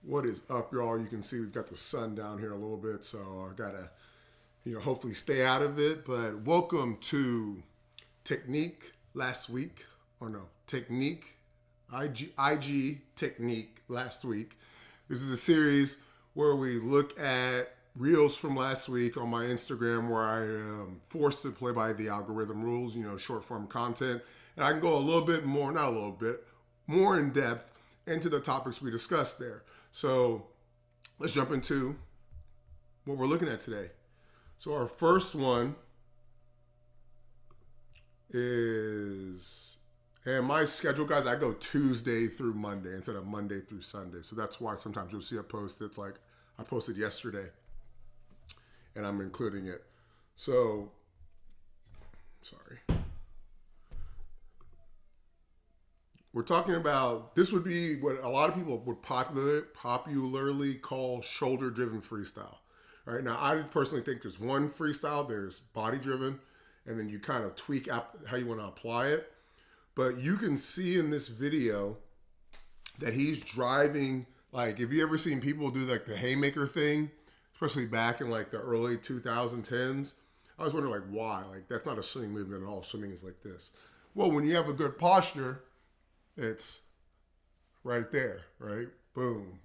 What is up, y'all? You can see we've got the sun down here a little bit, so I gotta, hopefully stay out of it. But welcome to Technique last week, or no, Technique, IG Technique last week. This is a series where we look at reels from last week on my Instagram where I am forced to play by the algorithm rules, short form content. And I can go a little bit more, not a little bit, more in depth into the topics we discussed there. So let's jump into what we're looking at today. So our first one is, and my schedule, guys, I go Tuesday through Monday instead of Monday through Sunday. So that's why sometimes you'll see a post that's like, I posted yesterday and I'm including it. So, sorry. We're talking about, this would be what a lot of people would popularly call shoulder-driven freestyle. All right, now I personally think there's one freestyle, there's body-driven, and then you kind of tweak out how you want to apply it. But you can see in this video that he's driving, like if you ever seen people do like the haymaker thing, especially back in like the early 2010s, I was wondering like why? Like that's not a swimming movement at all. Swimming is like this. Well, when you have a good posture, it's right there, right? Boom,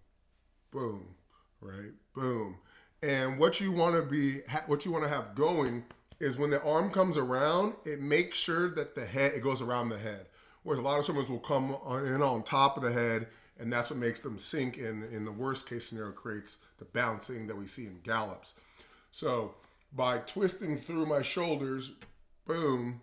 boom, right? Boom. And what you want to have going is when the arm comes around, it makes sure that it goes around the head. Whereas a lot of swimmers will come in on top of the head, and that's what makes them sink. And in the worst case scenario, creates the bouncing that we see in gallops. So by twisting through my shoulders, boom,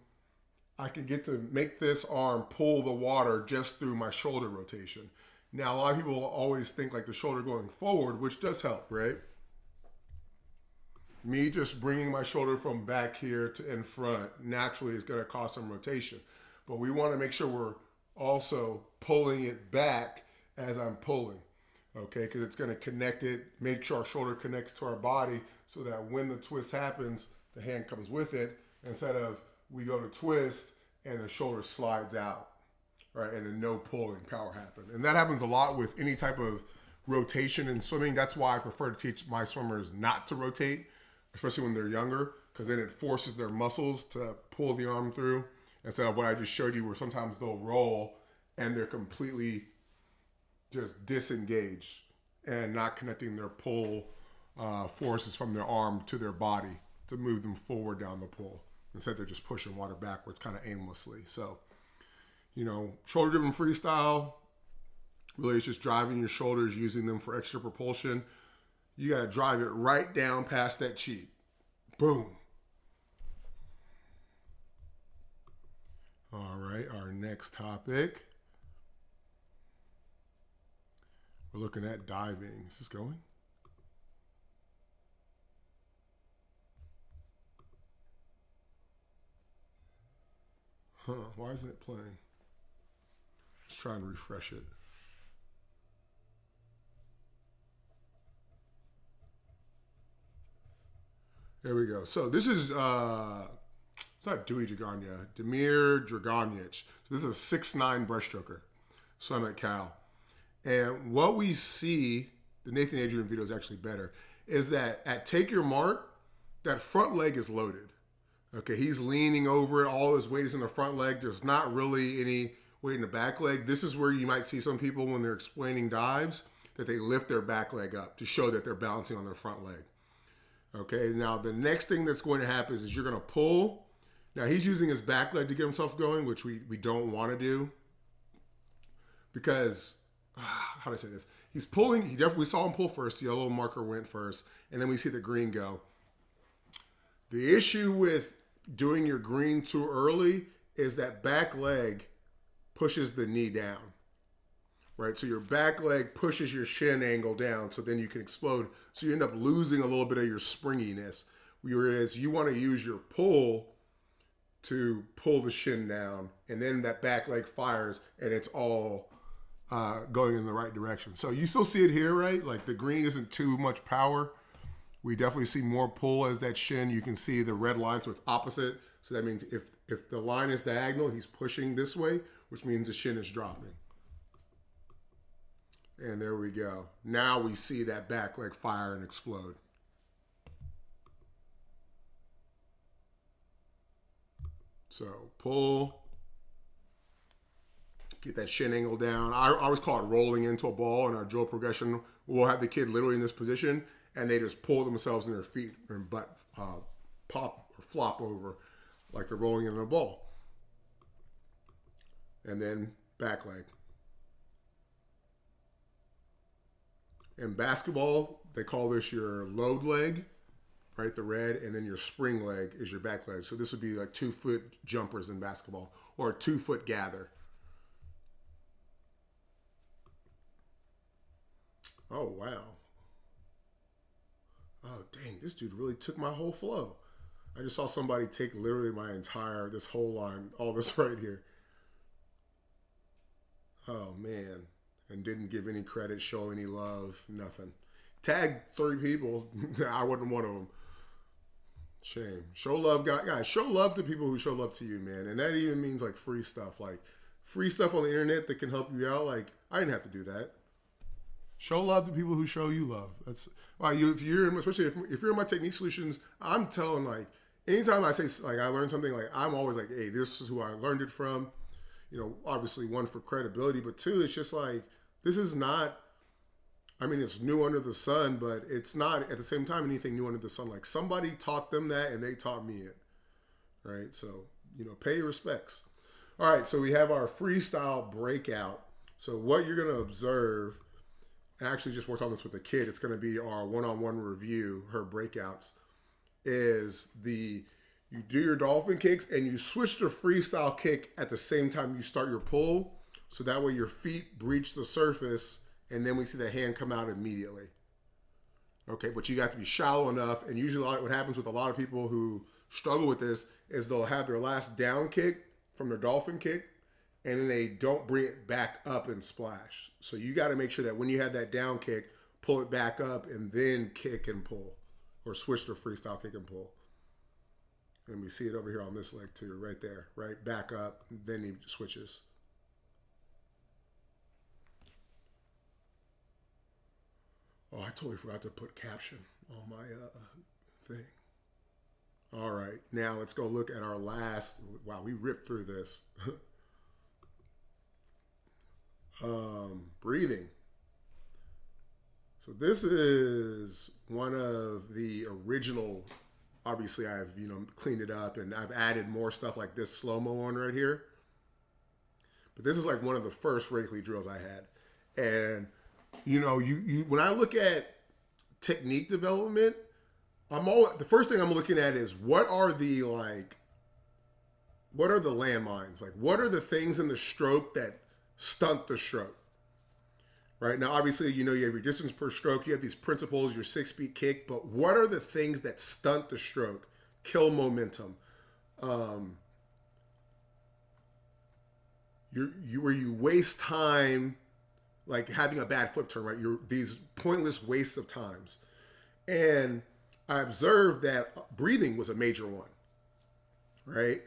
I can get to make this arm pull the water just through my shoulder rotation. Now, a lot of people will always think like the shoulder going forward, which does help, right? Me just bringing my shoulder from back here to in front naturally is going to cause some rotation. But we want to make sure we're also pulling it back as I'm pulling, okay? Because it's going to connect it, make sure our shoulder connects to our body so that when the twist happens, the hand comes with it instead of we go to twist and the shoulder slides out, right? And then no pulling power happen. And that happens a lot with any type of rotation in swimming. That's why I prefer to teach my swimmers not to rotate, especially when they're younger, because then it forces their muscles to pull the arm through instead of what I just showed you where sometimes they'll roll and they're completely just disengaged and not connecting their pull forces from their arm to their body to move them forward down the pull. Instead, they're just pushing water backwards kind of aimlessly. So, shoulder-driven freestyle, really it's just driving your shoulders, using them for extra propulsion. You got to drive it right down past that cheek. Boom. All right, our next topic. We're looking at diving. Is this going? Why isn't it playing? Let's try and refresh it. There we go. So this is, it's not Dewey Draganja, Damir Dragonjic. So this is a 6'9" breaststroker. So I'm at Cal. And what we see, the Nathan Adrian video is actually better, is that at take your mark, that front leg is loaded. Okay, he's leaning over it. All his weight is in the front leg. There's not really any weight in the back leg. This is where you might see some people when they're explaining dives that they lift their back leg up to show that they're balancing on their front leg. Okay, now the next thing that's going to happen is you're going to pull. Now he's using his back leg to get himself going, which we don't want to do because, how do I say this? He's pulling, he definitely saw him pull first. The yellow marker went first, and then we see the green go. The issue with doing your green too early is that back leg pushes the knee down, right? So your back leg pushes your shin angle down so then you can explode. So you end up losing a little bit of your springiness, whereas you want to use your pull to pull the shin down, and then that back leg fires and it's all going in the right direction. So you still see it here, right? Like the green isn't too much power. We definitely see more pull as that shin. You can see the red line, so it's opposite. So that means if the line is diagonal, he's pushing this way, which means the shin is dropping. And there we go. Now we see that back leg fire and explode. So pull, get that shin angle down. I always call it rolling into a ball in our drill progression. We'll have the kid literally in this position, and they just pull themselves in their feet and butt pop or flop over like they're rolling in a ball. And then back leg. In basketball, they call this your load leg, right? The red, and then your spring leg is your back leg. So this would be like 2-foot jumpers in basketball, or a 2-foot gather. Oh, wow. Oh, dang, this dude really took my whole flow. I just saw somebody take literally this whole line, all this right here. Oh, man. And didn't give any credit, show any love, nothing. Tagged 3 people. I wasn't one of them. Shame. Show love, guys. Show love to people who show love to you, man. And that even means like free stuff. Like free stuff on the internet that can help you out. Like I didn't have to do that. Show love to people who show you love. That's why especially if you're in my Technique Solutions, I'm telling like anytime I say like I learned something, like I'm always like, hey, this is who I learned it from. You know, obviously 1 for credibility, but 2, it's just like this is not. I mean, it's new under the sun, but it's not at the same time anything new under the sun. Like somebody taught them that, and they taught me it, right? So you know, pay your respects. All right, so we have our freestyle breakout. So what you're gonna observe. I actually just worked on this with a kid. It's going to be our one-on-one review, her breakouts, is you do your dolphin kicks and you switch to freestyle kick at the same time you start your pull. So that way your feet breach the surface and then we see the hand come out immediately. Okay, but you got to be shallow enough. And usually what happens with a lot of people who struggle with this is they'll have their last down kick from their dolphin kick and then they don't bring it back up and splash. So you got to make sure that when you have that down kick, pull it back up and then kick and pull. Or switch to freestyle kick and pull. And we see it over here on this leg too, right there. Right, back up, then he switches. Oh, I totally forgot to put caption on my thing. All right, now let's go look at our last. Wow, we ripped through this. Breathing. So this is one of the original. Obviously, I've cleaned it up and I've added more stuff like this slow-mo on right here. But this is like one of the first Wrigley drills I had, and you when I look at technique development, the first thing I'm looking at is what are the landmines? Like what are the things in the stroke that stunt the stroke? Right now, obviously, you have your distance per stroke. You have these principles, your 6-beat kick. But what are the things that stunt the stroke, kill momentum? Where you waste time, like having a bad flip turn, right? These pointless wastes of times. And I observed that breathing was a major one, right?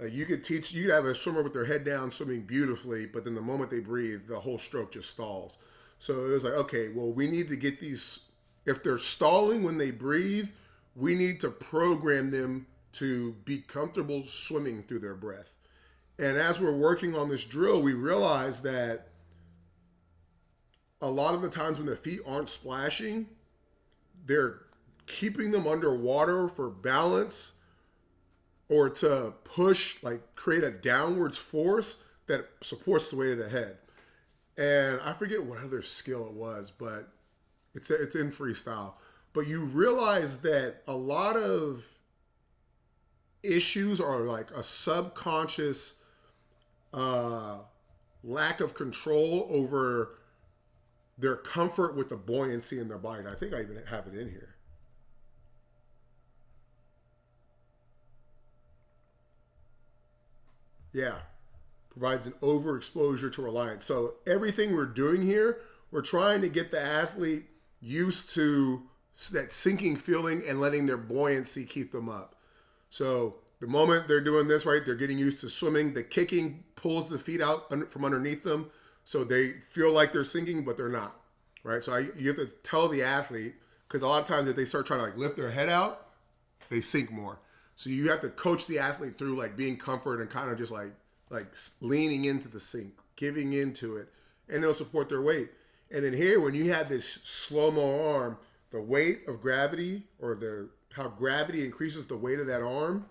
You could have a swimmer with their head down swimming beautifully, but then the moment they breathe, the whole stroke just stalls. So it was like, okay, well, we need to get these, if they're stalling when they breathe, we need to program them to be comfortable swimming through their breath. And as we're working on this drill, we realize that a lot of the times when the feet aren't splashing, they're keeping them underwater for balance or to push, like create a downwards force that supports the weight of the head. And I forget what other skill it was, but it's in freestyle. But you realize that a lot of issues are like a subconscious lack of control over their comfort with the buoyancy in their body. And I think I even have it in here. Yeah. Provides an overexposure to reliance. So everything we're doing here, we're trying to get the athlete used to that sinking feeling and letting their buoyancy keep them up. So the moment they're doing this, right, they're getting used to swimming. The kicking pulls the feet out from underneath them. So they feel like they're sinking, but they're not, right? So you have to tell the athlete, because a lot of times if they start trying to like lift their head out, they sink more. So you have to coach the athlete through like being comfort and kind of just like leaning into the sink, giving into it, and they'll support their weight. And then here, when you have this slow-mo arm, the weight of gravity or the how gravity increases the weight of that arm,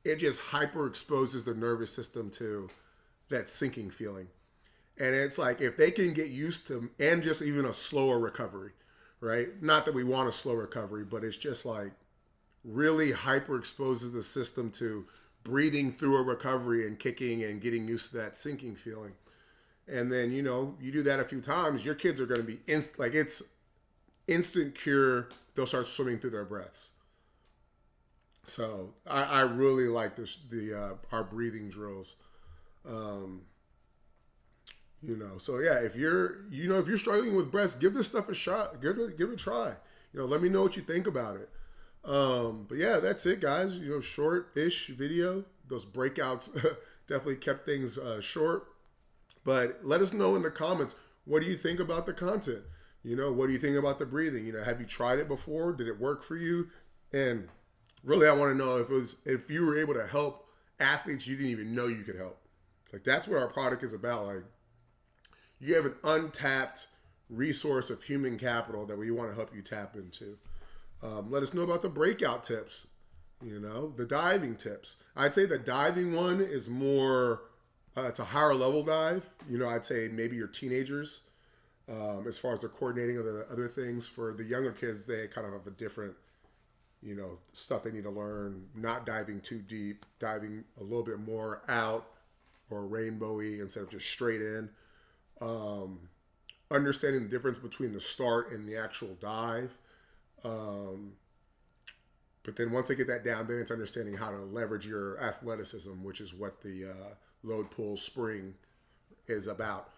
it just hyper exposes the nervous system to that sinking feeling. And it's like if they can get used to, and just even a slower recovery, right? Not that we want a slow recovery, but it's just like really hyper exposes the system to breathing through a recovery and kicking and getting used to that sinking feeling. And then, you know, you do that a few times, your kids are going to be like it's instant cure. They'll start swimming through their breaths. So I really like our breathing drills. You know, so yeah, if you're struggling with breaths, give this stuff a shot. Give it a try. You know, let me know what you think about it. But yeah, that's it, guys. You know, short-ish video. Those breakouts definitely kept things short. But let us know in the comments, what do you think about the content? You know, what do you think about the breathing? You know, have you tried it before? Did it work for you? And really, I want to know if you were able to help athletes you didn't even know you could help. Like, that's what our product is about. Like, you have an untapped resource of human capital that we want to help you tap into. Let us know about the breakout tips, you know, the diving tips. I'd say the diving one is more, it's a higher level dive. You know, I'd say maybe your teenagers, as far as the coordinating of the other things. For the younger kids, they kind of have a different, you know, stuff they need to learn. Not diving too deep, diving a little bit more out or rainbowy instead of just straight in. Understanding the difference between the start and the actual dive. But then once they get that down, then it's understanding how to leverage your athleticism, which is what the load pull spring is about.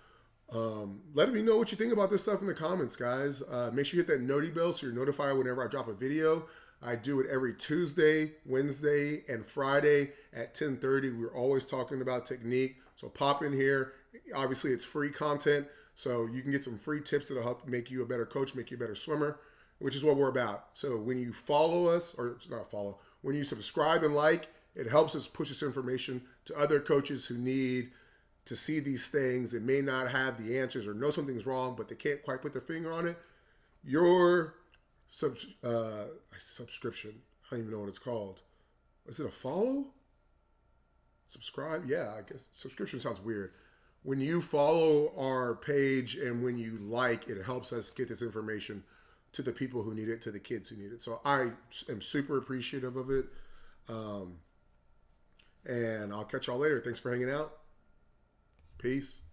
Let me know what you think about this stuff in the comments, guys. Make sure you hit that noti bell so you're notified whenever I drop a video. I do it every Tuesday, Wednesday, and Friday at 10:30. We're always talking about technique. So pop in here. Obviously, it's free content, so you can get some free tips that'll help make you a better coach, make you a better swimmer, which is what we're about. So when you follow us, or not follow, when you subscribe and like, it helps us push this information to other coaches who need to see these things and may not have the answers or know something's wrong, but they can't quite put their finger on it. Your subscription, I don't even know what it's called. Is it a follow? Subscribe? Yeah, I guess subscription sounds weird. When you follow our page and when you like, it helps us get this information to the people who need it, to the kids who need it. So I am super appreciative of it. And I'll catch y'all later. Thanks for hanging out. Peace.